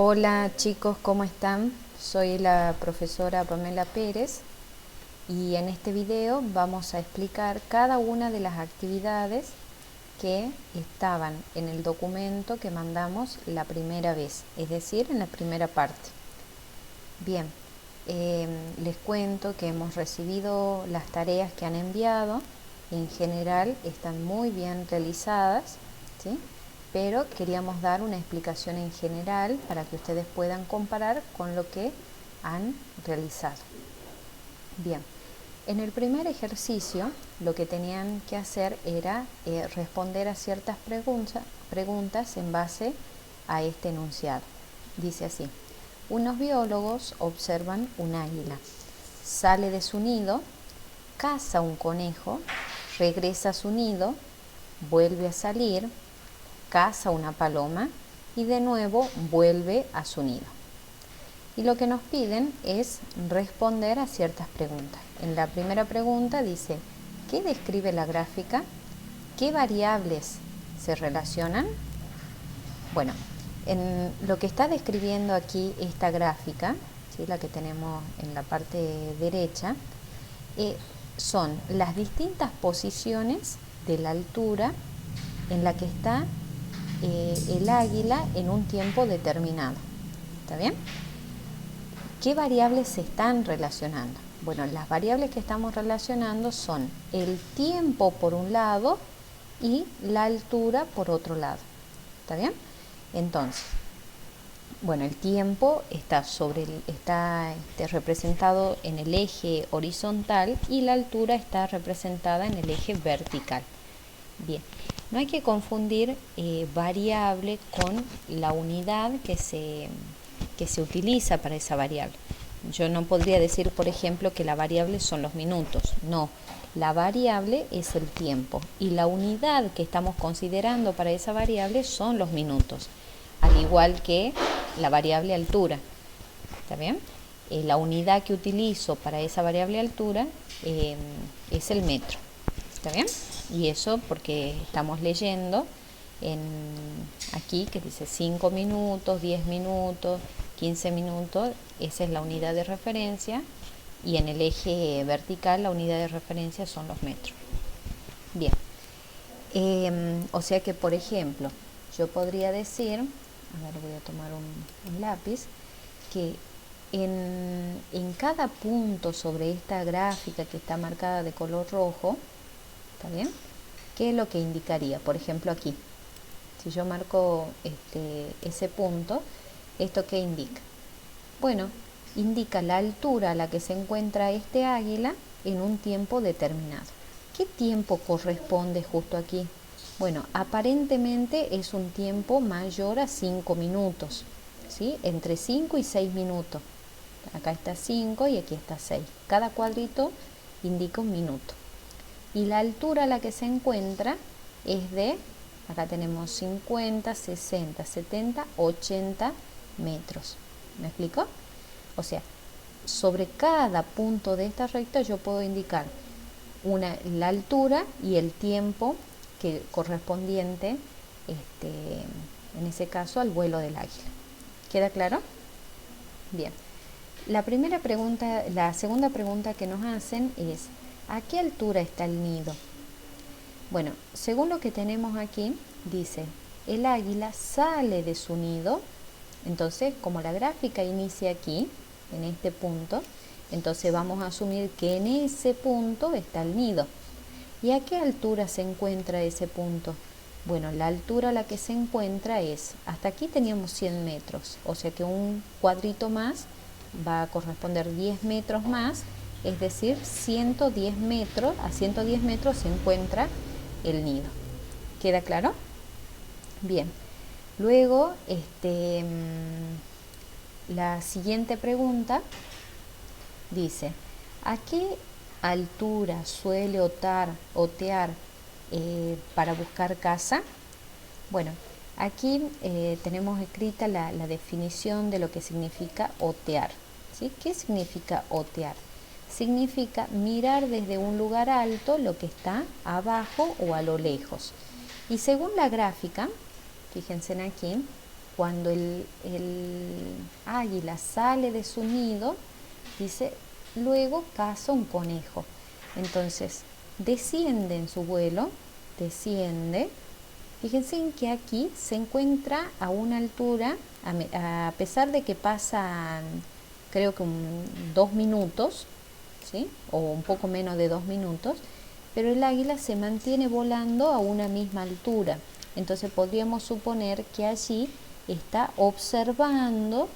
Hola chicos, ¿cómo están? Soy la profesora Pamela Pérez y en este video vamos a explicar cada una de las actividades que estaban en el documento que mandamos la primera vez, es decir, en la primera parte. Bien, les cuento que hemos recibido las tareas que han enviado. En general están muy bien realizadas, ¿sí? Pero queríamos dar una explicación en general para que ustedes puedan comparar con lo que han realizado. Bien, en el primer ejercicio lo que tenían que hacer era responder a ciertas preguntas en base a este enunciado. Dice así: unos biólogos observan un águila, sale de su nido, caza un conejo, regresa a su nido, vuelve a salir, caza una paloma y de nuevo vuelve a su nido. Y lo que nos piden es responder a ciertas preguntas. En la primera pregunta dice: ¿qué describe la gráfica? ¿Qué variables se relacionan? Bueno, en lo que está describiendo aquí esta gráfica, ¿sí?, la que tenemos en la parte derecha, son las distintas posiciones de la altura en la que está el águila en un tiempo determinado. ¿Está bien? ¿Qué variables se están relacionando? Bueno, las variables que estamos relacionando son el tiempo por un lado y la altura por otro lado. ¿Está bien? Entonces, bueno, el tiempo está representado en el eje horizontal y la altura está representada en el eje vertical. Bien, no hay que confundir variable con la unidad que se utiliza para esa variable. Yo no podría decir, por ejemplo, que la variable son los minutos. No, la variable es el tiempo y la unidad que estamos considerando para esa variable son los minutos, al igual que la variable altura. ¿Está bien? La unidad que utilizo para esa variable altura es el metro. ¿Está bien? Y eso porque estamos leyendo aquí que dice 5 minutos, 10 minutos, 15 minutos, esa es la unidad de referencia, y en el eje vertical la unidad de referencia son los metros. Bien, o sea que, por ejemplo, yo podría decir, a ver, voy a tomar un lápiz, que en cada punto sobre esta gráfica que está marcada de color rojo, ¿está bien?, ¿qué es lo que indicaría? Por ejemplo, aquí, si yo marco ese punto, ¿esto qué indica? Bueno, indica la altura a la que se encuentra este águila en un tiempo determinado. ¿Qué tiempo corresponde justo aquí? Bueno, aparentemente es un tiempo mayor a 5 minutos, ¿sí? Entre 5 y 6 minutos. Acá está 5 y aquí está 6. Cada cuadrito indica un minuto. Y la altura a la que se encuentra es de, acá tenemos 50, 60, 70, 80 metros. ¿Me explico? O sea, sobre cada punto de esta recta yo puedo indicar la altura y el tiempo que correspondiente, en ese caso, al vuelo del águila. ¿Queda claro? Bien. La segunda pregunta que nos hacen es: ¿a qué altura está el nido? Bueno, según lo que tenemos aquí, dice, el águila sale de su nido. Entonces, como la gráfica inicia aquí, en este punto, entonces vamos a asumir que en ese punto está el nido. ¿Y a qué altura se encuentra ese punto? Bueno, la altura a la que se encuentra es, hasta aquí teníamos 100 metros, o sea que un cuadrito más va a corresponder 10 metros más, es decir, 110 metros, a 110 metros se encuentra el nido. ¿Queda claro? Bien. Luego, la siguiente pregunta dice: ¿a qué altura suele otear para buscar caza? Bueno, aquí tenemos escrita la definición de lo que significa otear, ¿sí? ¿Qué significa otear? Significa mirar desde un lugar alto lo que está abajo o a lo lejos. Y según la gráfica, fíjense aquí, cuando el águila sale de su nido, dice, luego caza un conejo. Entonces, desciende en su vuelo, desciende. Fíjense en que aquí se encuentra a una altura, a pesar de que pasan, creo que 2 minutos, ¿sí? O un poco menos de 2 minutos, pero el águila se mantiene volando a una misma altura. Entonces podríamos suponer que allí está observando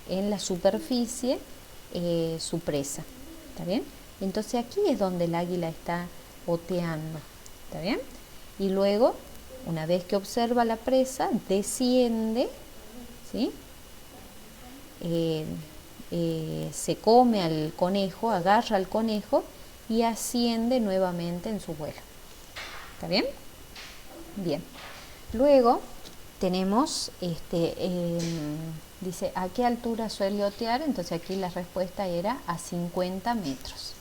en la superficie su presa. ¿Está bien? Entonces aquí es donde el águila está oteando. ¿Está bien? Y luego, una vez que observa la presa, desciende, ¿sí? Se come al conejo, agarra al conejo y asciende nuevamente en su vuelo. ¿Está bien? Bien. Luego tenemos, dice, ¿a qué altura suele otear? Entonces aquí la respuesta era a 50 metros.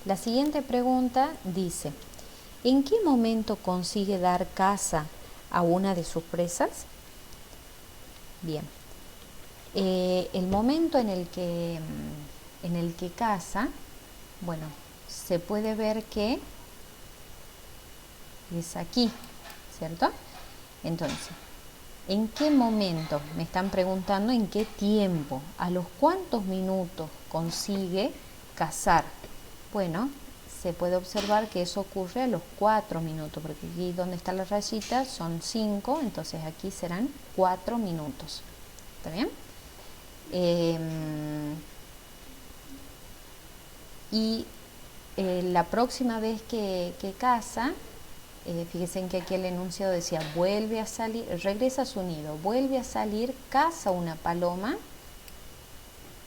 La siguiente pregunta dice, ¿en qué momento consigue dar caza a una de sus presas? Bien. El momento en el que caza, bueno, se puede ver que es aquí, ¿cierto? Entonces, ¿en qué momento? Me están preguntando en qué tiempo, a los cuántos minutos consigue cazar. Bueno, se puede observar que eso ocurre a los 4 minutos, porque aquí donde está la rayita son 5, entonces aquí serán 4 minutos. ¿Está bien? La próxima vez que caza, fíjense en que aquí el enunciado decía, vuelve a salir, regresa a su nido, vuelve a salir, caza una paloma.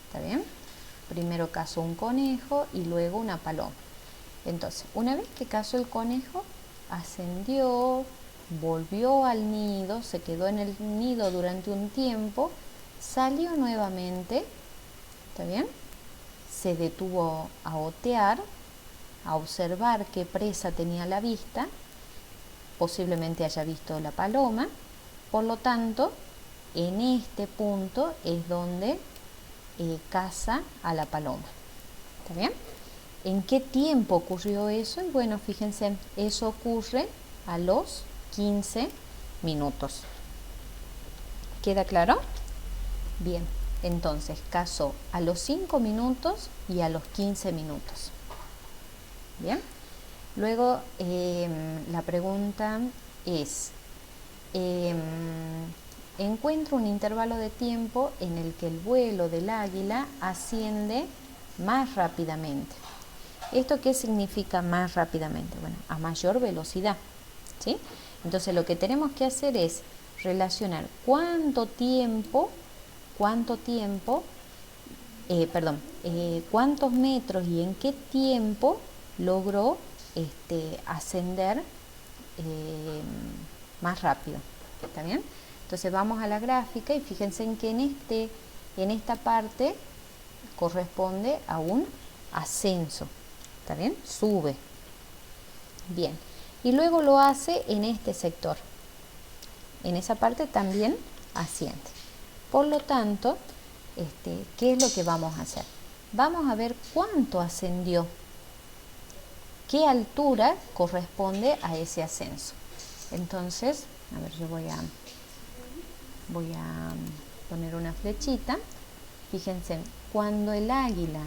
¿Está bien? Primero cazó un conejo y luego una paloma. Entonces, una vez que cazó el conejo, ascendió, volvió al nido, se quedó en el nido durante un tiempo, salió nuevamente, ¿está bien? Se detuvo a otear, a observar qué presa tenía a la vista, posiblemente haya visto la paloma, por lo tanto, en este punto es donde caza a la paloma. ¿Está bien? ¿En qué tiempo ocurrió eso? Y bueno, fíjense, eso ocurre a los 15 minutos. ¿Queda claro? Bien, entonces cazó a los 5 minutos y a los 15 minutos. Bien, luego la pregunta es, encuentro un intervalo de tiempo en el que el vuelo del águila asciende más rápidamente. ¿Esto qué significa más rápidamente? Bueno, a mayor velocidad, ¿sí? Entonces lo que tenemos que hacer es relacionar cuántos metros y en qué tiempo logró ascender más rápido. ¿Está bien? Entonces vamos a la gráfica y fíjense en que en esta parte corresponde a un ascenso. ¿Está bien? Sube. Bien. Y luego lo hace en este sector. En esa parte también asciende. Por lo tanto, ¿qué es lo que vamos a hacer? Vamos a ver cuánto ascendió. ¿Qué altura corresponde a ese ascenso? Entonces, a ver, yo voy a poner una flechita. Fíjense, cuando el águila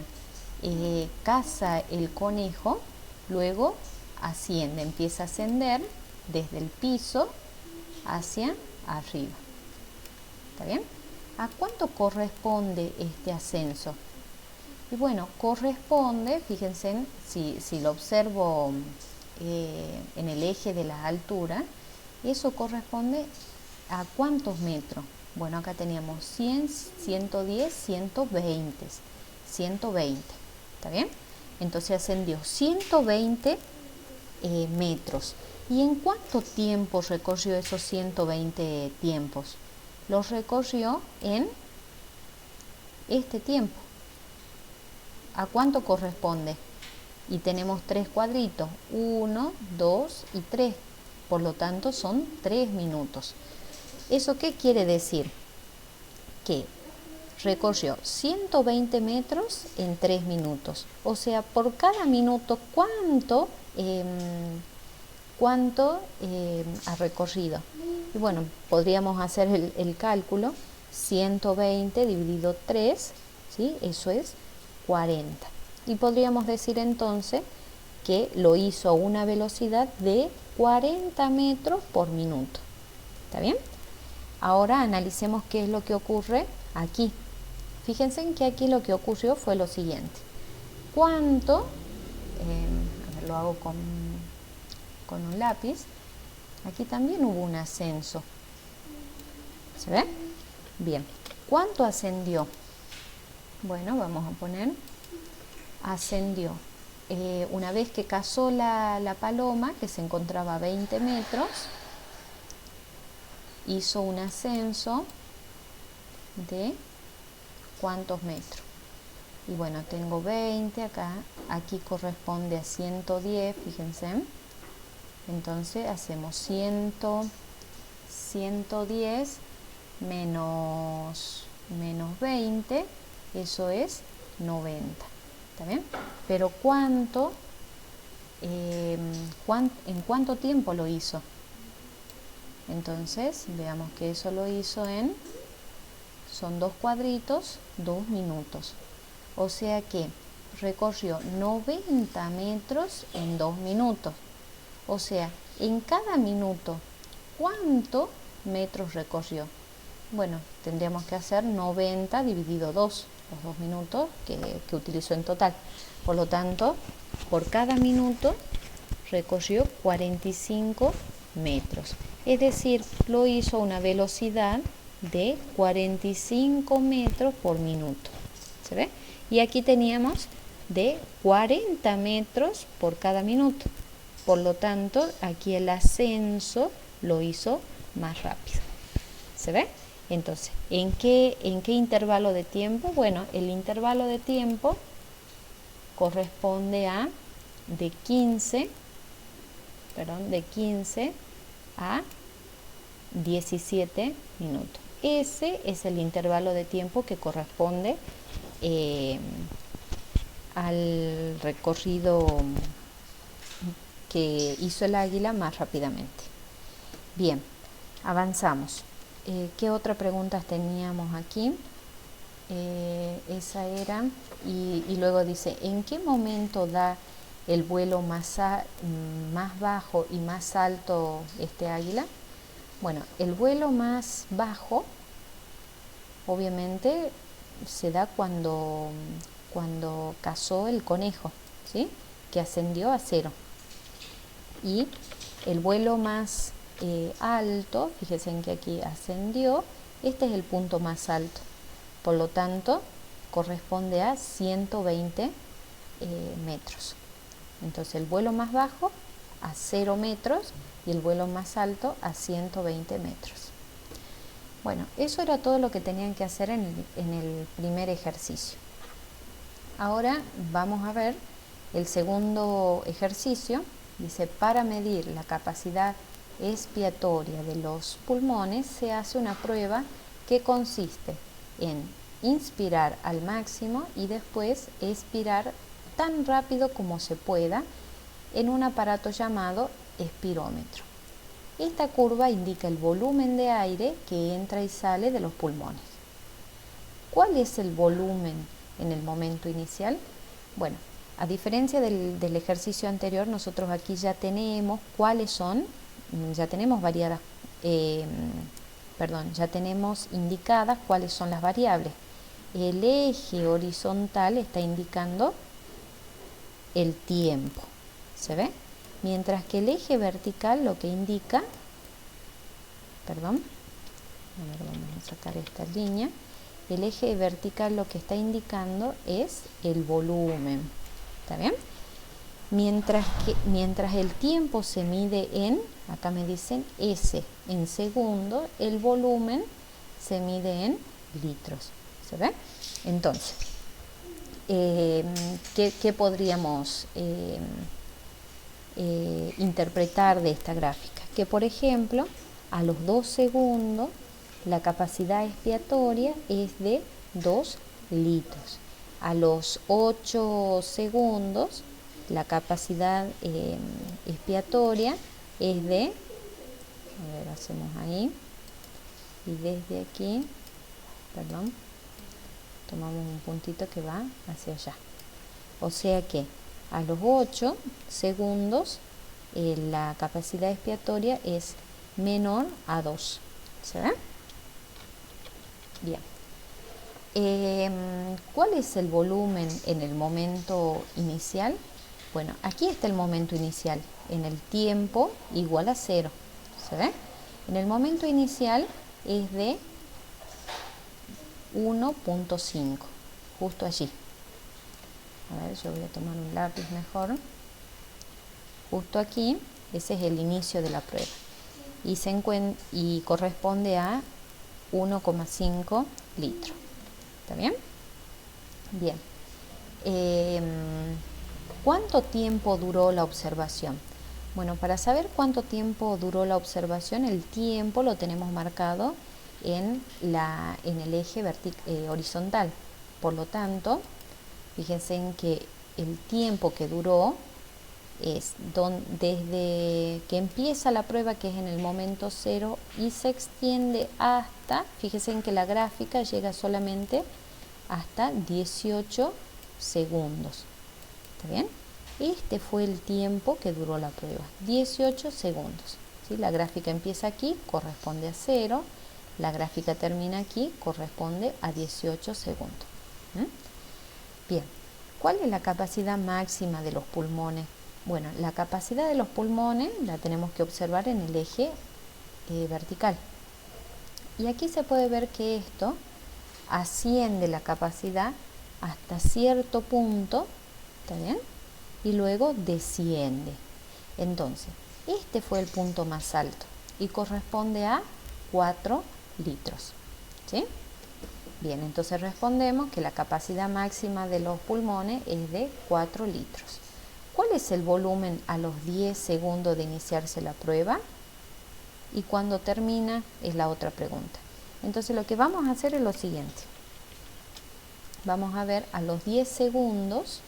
caza el conejo, luego asciende, empieza a ascender desde el piso hacia arriba. ¿Está bien? ¿A cuánto corresponde este ascenso? Y bueno, corresponde, fíjense, si lo observo en el eje de la altura, eso corresponde a ¿cuántos metros? Bueno, acá teníamos 100, 110, 120. 120, ¿está bien? Entonces ascendió 120 metros. ¿Y en cuánto tiempo recorrió esos 120 tiempos? Los recorrió en este tiempo. ¿A cuánto corresponde? Y tenemos 3 cuadritos, 1, 2 y 3. Por lo tanto son 3 minutos. ¿Eso qué quiere decir? Que recorrió 120 metros en 3 minutos. O sea, por cada minuto, ¿cuánto ha recorrido? Y bueno, podríamos hacer el cálculo. 120 dividido 3, ¿sí? Eso es 40. Y podríamos decir entonces que lo hizo a una velocidad de 40 metros por minuto. ¿Está bien? Ahora analicemos qué es lo que ocurre aquí. Fíjense en que aquí lo que ocurrió fue lo siguiente. ¿Cuánto? A ver, lo hago con un lápiz. Aquí también hubo un ascenso. ¿Se ve? Bien. ¿Cuánto ascendió? Bueno, vamos a poner ascendió. Una vez que cazó la paloma, que se encontraba a 20 metros, hizo un ascenso de ¿cuántos metros? Y bueno, tengo 20 acá, aquí corresponde a 110, fíjense. Entonces hacemos 110 menos 20, eso es 90. ¿Está bien? Pero ¿en cuánto tiempo lo hizo? Entonces, veamos que eso lo hizo son 2 cuadritos, 2 minutos. O sea que recorrió 90 metros en 2 minutos. O sea, en cada minuto, ¿cuántos metros recorrió? Bueno, tendríamos que hacer 90 dividido 2, los 2 minutos que utilizó en total. Por lo tanto, por cada minuto recorrió 45 metros. Es decir, lo hizo a una velocidad de 45 metros por minuto. ¿Se ve? Y aquí teníamos de 40 metros por cada minuto. Por lo tanto, aquí el ascenso lo hizo más rápido. ¿Se ve? Entonces, ¿en qué intervalo de tiempo? Bueno, el intervalo de tiempo corresponde a de 15 a 17 minutos. Ese es el intervalo de tiempo que corresponde al recorrido que hizo el águila más rápidamente. Bien, avanzamos. ¿Qué otras preguntas teníamos aquí? Esa era, y luego dice, ¿en qué momento da el vuelo más bajo y más alto este águila? Bueno, el vuelo más bajo obviamente se da cuando cazó el conejo, ¿sí? Que ascendió a 0. Y el vuelo más alto, fíjense en que aquí ascendió, este es el punto más alto. Por lo tanto, corresponde a 120 metros. Entonces, el vuelo más bajo a 0 metros y el vuelo más alto a 120 metros. Bueno, eso era todo lo que tenían que hacer en el primer ejercicio. Ahora vamos a ver el segundo ejercicio. Dice, para medir la capacidad expiratoria de los pulmones se hace una prueba que consiste en inspirar al máximo y después expirar tan rápido como se pueda en un aparato llamado espirómetro. Esta curva indica el volumen de aire que entra y sale de los pulmones. ¿Cuál es el volumen en el momento inicial? Bueno, a diferencia del ejercicio anterior, nosotros aquí ya tenemos ya tenemos indicadas cuáles son las variables. El eje horizontal está indicando el tiempo, ¿se ve? Mientras que el eje vertical lo que indica, vamos a sacar esta línea, el eje vertical lo que está indicando es el volumen, ¿está bien? Mientras el tiempo se mide acá me dicen S, en segundo, el volumen se mide en litros, ¿se ve? Entonces, ¿qué podríamos interpretar de esta gráfica? Que por ejemplo, a los 2 segundos la capacidad expiatoria es de 2 litros. A los 8 segundos la capacidad expiatoria es de, a ver, hacemos ahí, y desde aquí, perdón, tomamos un puntito que va hacia allá. O sea que a los 8 segundos la capacidad expiatoria es menor a 2. ¿Se ve? Bien. ¿Cuál es el volumen en el momento inicial? Bueno, aquí está el momento inicial, en el tiempo igual a 0. ¿Se ve? En el momento inicial es de 1.5, justo allí. A ver, yo voy a tomar un lápiz mejor. Justo aquí, ese es el inicio de la prueba. Y corresponde a 1,5 litros. ¿Está bien? Bien. ¿Cuánto tiempo duró la observación? Bueno, para saber cuánto tiempo duró la observación, el tiempo lo tenemos marcado en el eje horizontal. Por lo tanto, fíjense en que el tiempo que duró es desde que empieza la prueba, que es en el momento 0, y se extiende hasta, fíjense en que la gráfica llega solamente hasta 18 segundos. ¿Está bien? Este fue el tiempo que duró la prueba, 18 segundos. ¿Sí? La gráfica empieza aquí, corresponde a 0. La gráfica termina aquí, corresponde a 18 segundos. Bien, ¿cuál es la capacidad máxima de los pulmones? Bueno, la capacidad de los pulmones la tenemos que observar en el eje vertical. Y aquí se puede ver que esto asciende la capacidad hasta cierto punto, ¿está bien? Y luego desciende. Entonces, este fue el punto más alto y corresponde a 4 litros. ¿Sí? Bien, entonces respondemos que la capacidad máxima de los pulmones es de 4 litros. ¿Cuál es el volumen a los 10 segundos de iniciarse la prueba? Y cuando termina es la otra pregunta. Entonces lo que vamos a hacer es lo siguiente. Vamos a ver a los 10 segundos.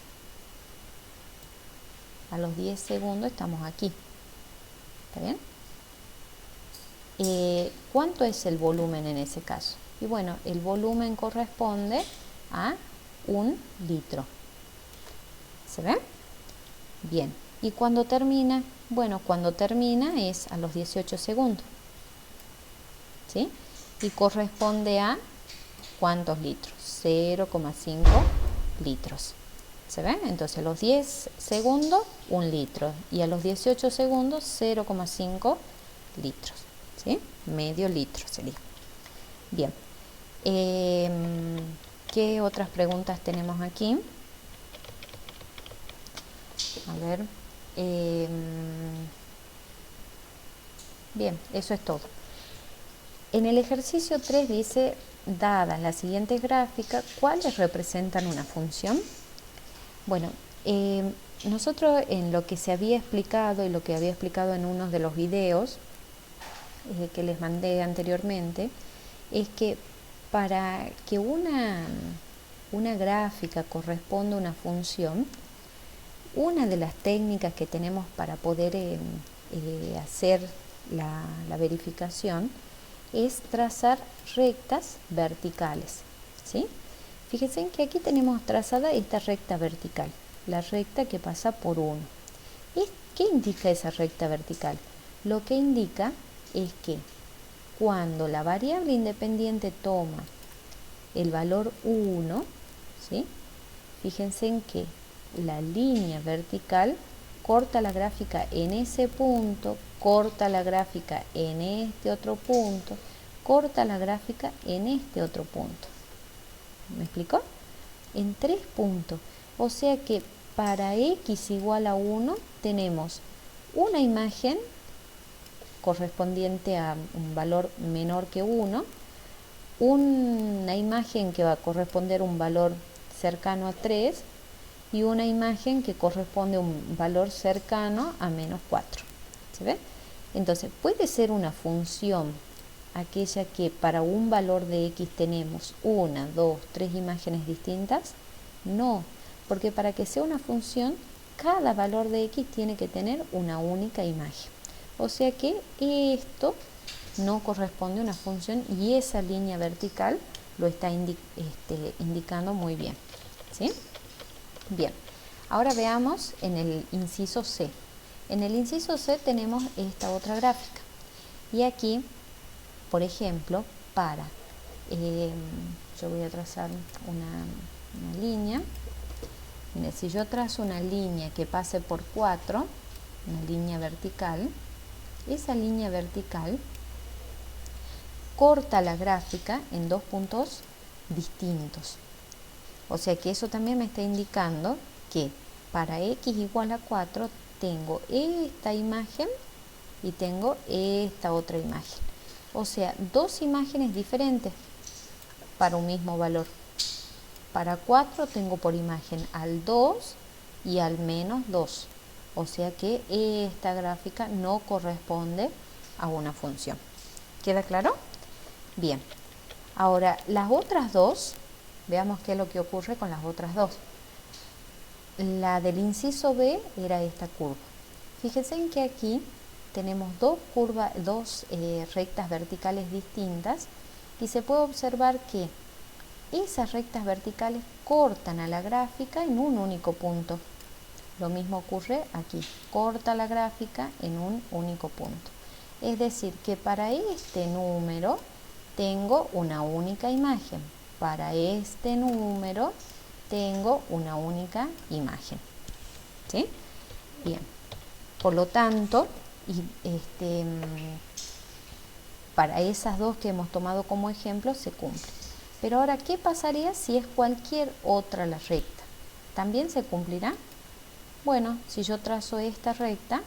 A los 10 segundos estamos aquí. ¿Está bien? ¿Cuánto es el volumen en ese caso? Y bueno, el volumen corresponde a 1 litro. ¿Se ve? Bien. ¿Y cuando termina? Bueno, cuando termina es a los 18 segundos. ¿Sí? Y corresponde a ¿cuántos litros? 0,5 litros. ¿Se ve? Entonces a los 10 segundos 1 litro y a los 18 segundos 0,5 litros. ¿Sí? Medio litro sería. Bien. ¿Qué otras preguntas tenemos aquí? A ver. Bien, eso es todo. En el ejercicio 3 dice, dadas las siguientes gráficas, ¿cuáles representan una función? Bueno, nosotros en lo que se había explicado y lo que había explicado en uno de los videos que les mandé anteriormente, es que para que una gráfica corresponda a una función, una de las técnicas que tenemos para poder hacer la verificación es trazar rectas verticales. ¿Sí? Fíjense en que aquí tenemos trazada esta recta vertical, la recta que pasa por 1. ¿Qué indica esa recta vertical? Lo que indica es que cuando la variable independiente toma el valor 1, ¿sí? Fíjense en que la línea vertical corta la gráfica en ese punto, corta la gráfica en este otro punto, corta la gráfica en este otro punto. ¿Me explicó? En 3 puntos. O sea que para x igual a 1 tenemos una imagen correspondiente a un valor menor que 1, una imagen que va a corresponder a un valor cercano a 3 y una imagen que corresponde a un valor cercano a menos 4. ¿Se ve? Entonces, ¿puede ser una función aquella que para un valor de x tenemos una, dos, tres imágenes distintas? No, porque para que sea una función, cada valor de x tiene que tener una única imagen. O sea que esto no corresponde a una función y esa línea vertical lo está indicando muy bien. ¿Sí? Bien, ahora veamos en el inciso C. En el inciso C tenemos esta otra gráfica. Y aquí, por ejemplo, yo voy a trazar una línea. Mire, si yo trazo una línea que pase por 4, una línea vertical, esa línea vertical corta la gráfica en dos puntos distintos. O sea que eso también me está indicando que para x igual a 4 tengo esta imagen y tengo esta otra imagen. O sea, dos imágenes diferentes para un mismo valor. Para 4 tengo por imagen al 2 y al menos 2. O sea que esta gráfica no corresponde a una función. ¿Queda claro? Bien. Ahora, las otras dos, veamos qué es lo que ocurre con las otras dos. La del inciso B era esta curva. Fíjense en que aquí tenemos dos rectas verticales distintas y se puede observar que esas rectas verticales cortan a la gráfica en un único punto. Lo mismo ocurre aquí, corta la gráfica en un único punto. Es decir, que para este número tengo una única imagen. Para este número tengo una única imagen. ¿Sí? Bien. Por lo tanto, para esas dos que hemos tomado como ejemplo se cumple. Pero ahora, ¿qué pasaría si es cualquier otra la recta? ¿También se cumplirá? Bueno, si yo trazo esta recta,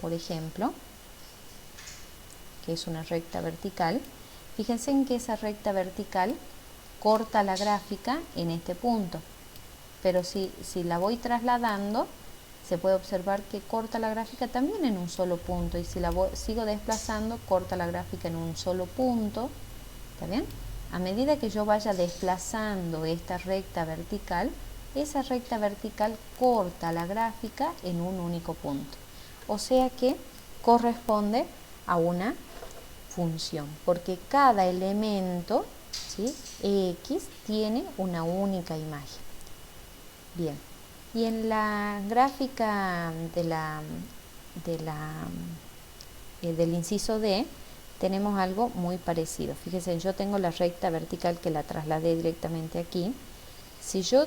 por ejemplo, que es una recta vertical, fíjense en que esa recta vertical corta la gráfica en este punto. Pero si la voy trasladando, se puede observar que corta la gráfica también en un solo punto. Y si sigo desplazando, corta la gráfica en un solo punto. ¿Está bien? A medida que yo vaya desplazando esta recta vertical, esa recta vertical corta la gráfica en un único punto. O sea que corresponde a una función, porque cada elemento, ¿sí?, x tiene una única imagen. Bien, y en la gráfica del inciso D tenemos algo muy parecido. Fíjense, yo tengo la recta vertical que la trasladé directamente aquí. Si yo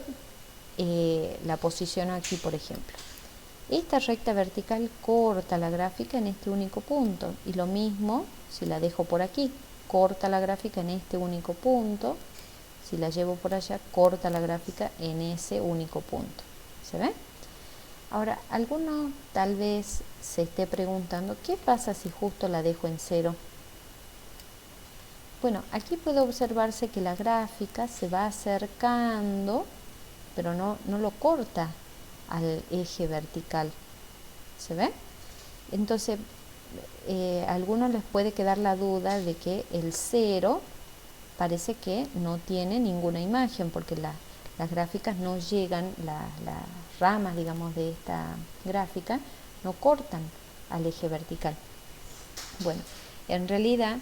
la posiciono aquí, por ejemplo, esta recta vertical corta la gráfica en este único punto, y lo mismo si la dejo por aquí, corta la gráfica en este único punto. Si la llevo por allá, corta la gráfica en ese único punto. ¿Se ve? Ahora, alguno tal vez se esté preguntando, ¿qué pasa si justo la dejo en 0? Bueno, aquí puede observarse que la gráfica se va acercando, pero no lo corta al eje vertical. ¿Se ve? Entonces, a algunos les puede quedar la duda de que el 0 parece que no tiene ninguna imagen, porque las gráficas no llegan, las ramas, digamos, de esta gráfica no cortan al eje vertical. Bueno, en realidad,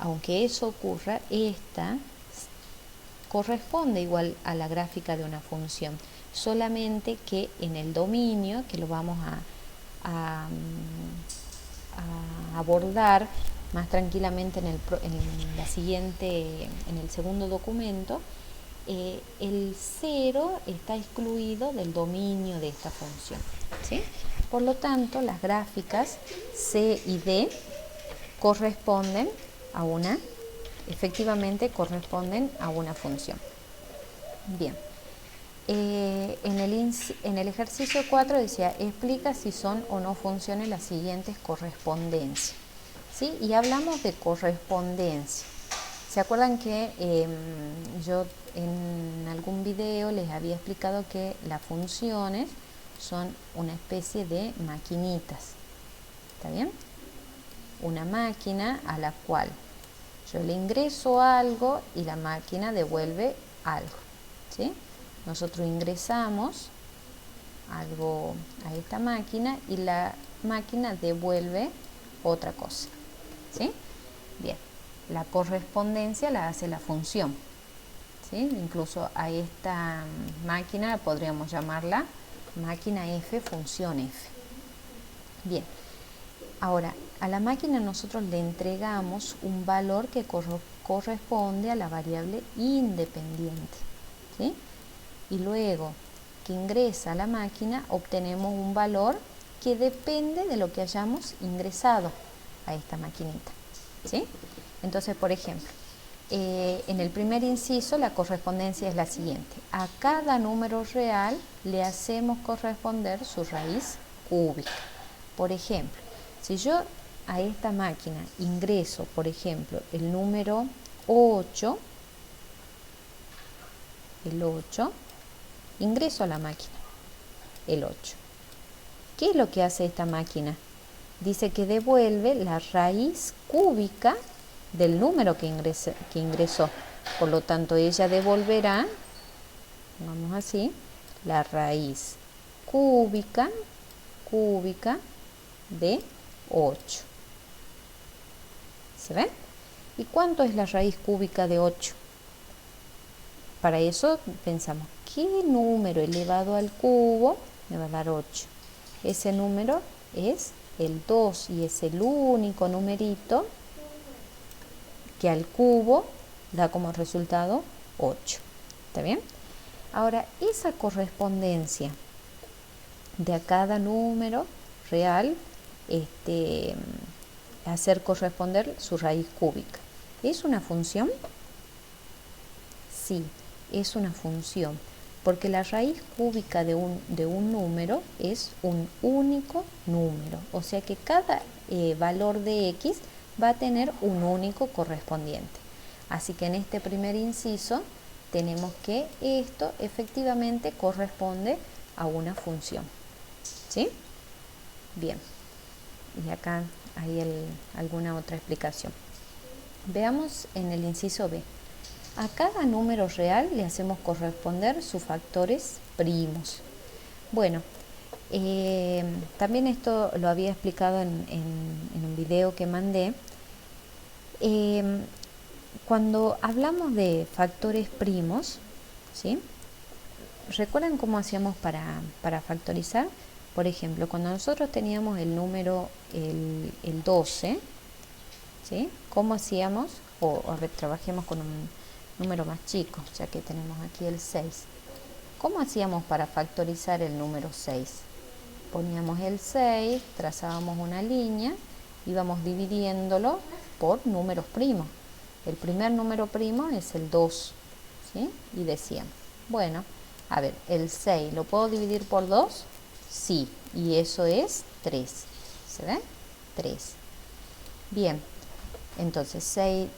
aunque eso ocurra, esta corresponde igual a la gráfica de una función, solamente que en el dominio, que lo vamos a abordar más tranquilamente en el segundo documento, el 0 está excluido del dominio de esta función, ¿sí? Por lo tanto, las gráficas C y D efectivamente corresponden a una función. Bien. En el ejercicio 4 decía, explica si son o no funciones las siguientes correspondencias. ¿Sí? Y hablamos de correspondencia. ¿Se acuerdan que yo en algún video les había explicado que las funciones son una especie de maquinitas? ¿Está bien? una máquina a la cual yo le ingreso algo y la máquina devuelve algo, ¿sí? Nosotros ingresamos algo a esta máquina y la máquina devuelve otra cosa, ¿sí? Bien, la correspondencia la hace la función, ¿sí? Incluso a esta máquina podríamos llamarla máquina f, función f. Bien, ahora a la máquina nosotros le entregamos un valor que corresponde a la variable independiente, ¿sí? Y luego que ingresa a la máquina obtenemos un valor que depende de lo que hayamos ingresado a esta maquinita, ¿sí? Entonces, por ejemplo, en el primer inciso la correspondencia es la siguiente: a cada número real le hacemos corresponder su raíz cúbica. Por ejemplo, si yo a esta máquina ingreso, por ejemplo, el número 8, el 8, ingreso a la máquina el 8. ¿Qué es lo que hace esta máquina? Dice que devuelve la raíz cúbica del número que ingresó. Por lo tanto, ella devolverá, vamos así, la raíz cúbica de 8. ¿Se ven? ¿Y cuánto es la raíz cúbica de 8? Para eso pensamos, ¿qué número elevado al cubo me va a dar 8? Ese número es el 2 y es el único numerito que al cubo da como resultado 8. ¿Está bien? Ahora, esa correspondencia de a cada número real, hacer corresponder su raíz cúbica, ¿es una función? Sí, es una función, porque la raíz cúbica de un número es un único número, o sea que cada valor de x va a tener un único correspondiente. Así que en este primer inciso tenemos que esto efectivamente corresponde a una función, ¿sí? Bien, y acá hay alguna otra explicación. Veamos en el inciso B. A cada número real le hacemos corresponder sus factores primos. Bueno, también esto lo había explicado en un video que mandé. Cuando hablamos de factores primos, ¿sí? ¿Recuerdan cómo hacíamos para factorizar? Por ejemplo, cuando nosotros teníamos el número el 12, ¿sí? ¿Cómo hacíamos? A ver, trabajemos con un número más chico, ya que tenemos aquí el 6. ¿Cómo hacíamos para factorizar el número 6? Poníamos el 6, trazábamos una línea, íbamos dividiéndolo por números primos. El primer número primo es el 2, ¿sí? Y decíamos, bueno, a ver, el 6, ¿lo puedo dividir por 2? Sí, y eso es 3. ¿Se ve? 3. Bien, entonces 6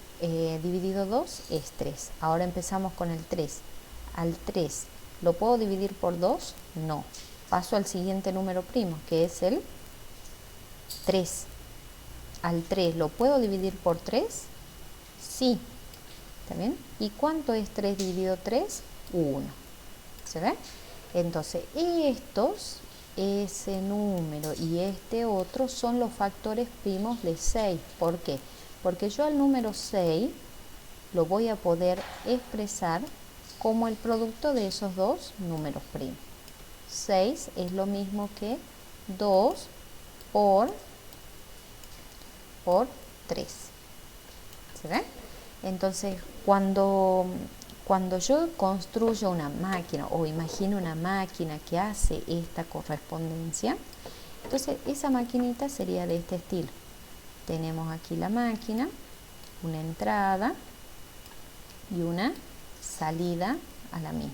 dividido 2 es 3. Ahora empezamos con el 3. Al 3, ¿lo puedo dividir por 2? No. Paso al siguiente número primo, que es el 3. Al 3, ¿lo puedo dividir por 3? Sí. ¿Está bien? ¿Y cuánto es 3 dividido 3? 1. ¿Se ve? Entonces, ese número y este otro son los factores primos de 6. ¿Por qué? Porque yo al número 6 lo voy a poder expresar como el producto de esos dos números primos. 6 es lo mismo que 2 por 3. ¿Se ve? Entonces, cuando yo construyo una máquina o imagino una máquina que hace esta correspondencia, entonces esa maquinita sería de este estilo. Tenemos aquí la máquina, una entrada y una salida a la misma.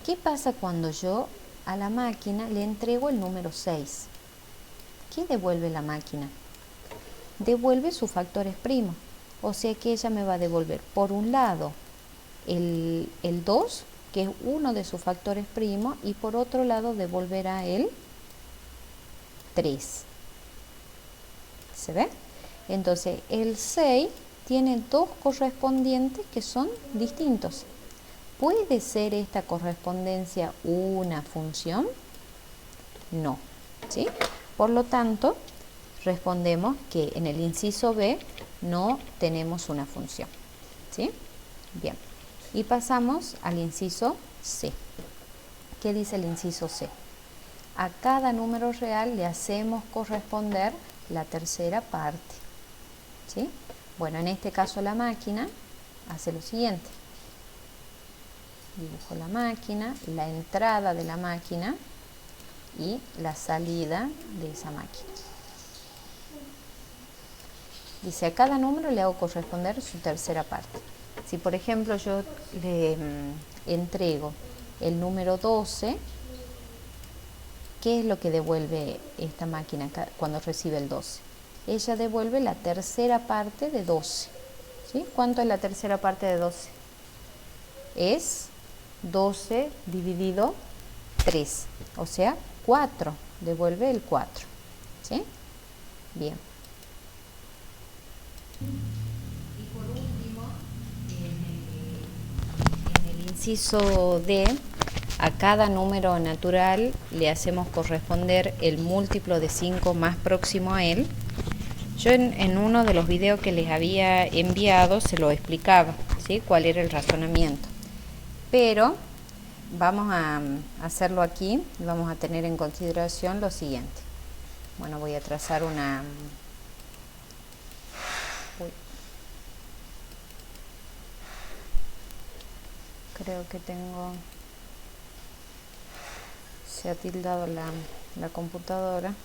¿Qué pasa cuando yo a la máquina le entrego el número 6? ¿Qué devuelve la máquina? Devuelve sus factores primos. O sea que ella me va a devolver, por un lado, el 2, que es uno de sus factores primos, y por otro lado devolverá el 3. ¿Se ve? Entonces el 6 tiene dos correspondientes que son distintos. ¿Puede ser esta correspondencia una función? No, ¿sí? Por lo tanto, respondemos que en el inciso B no tenemos una función, ¿sí? Bien, y pasamos al inciso C. ¿Qué dice el inciso C? A cada número real le hacemos corresponder la tercera parte, ¿sí? Bueno, en este caso la máquina hace lo siguiente. Dibujo la máquina, la entrada de la máquina y la salida de esa máquina. Dice, a cada número le hago corresponder su tercera parte. Si por ejemplo yo le entrego el número 12, ¿qué es lo que devuelve esta máquina cuando recibe el 12? Ella devuelve la tercera parte de 12. ¿Sí? ¿Cuánto es la tercera parte de 12? Es 12 dividido 3, o sea, 4. Devuelve el 4. ¿Sí? Bien. Y por último, en el inciso D, a cada número natural le hacemos corresponder el múltiplo de 5 más próximo a él. Yo en uno de los videos que les había enviado se lo explicaba, ¿sí? Cuál era el razonamiento. Pero vamos a hacerlo aquí y vamos a tener en consideración lo siguiente. Bueno, voy a trazar una... Creo que tengo... Se ha tildado la computadora.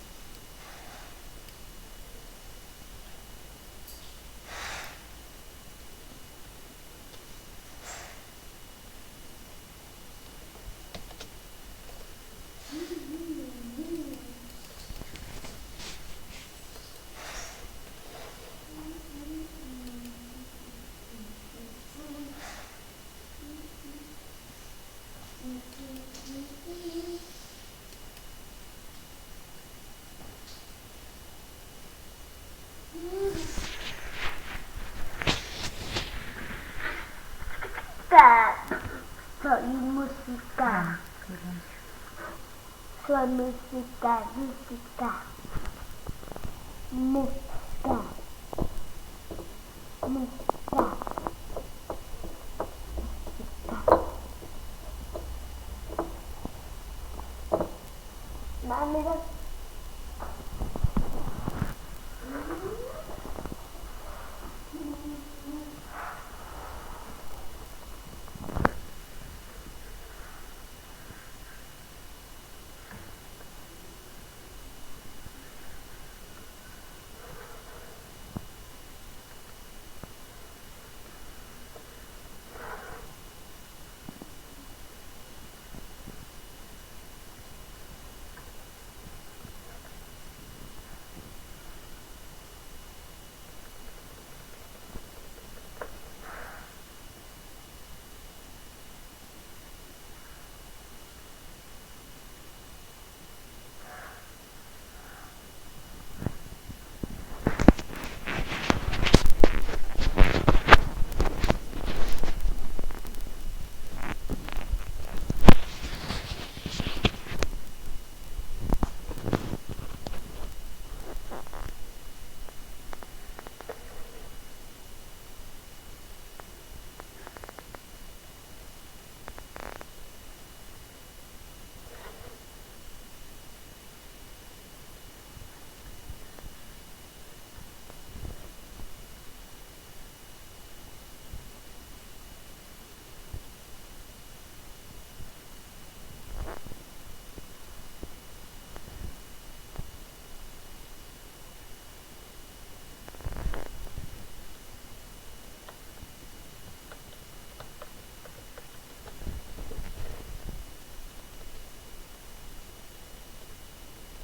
Soy música. Soy música. Música. Música.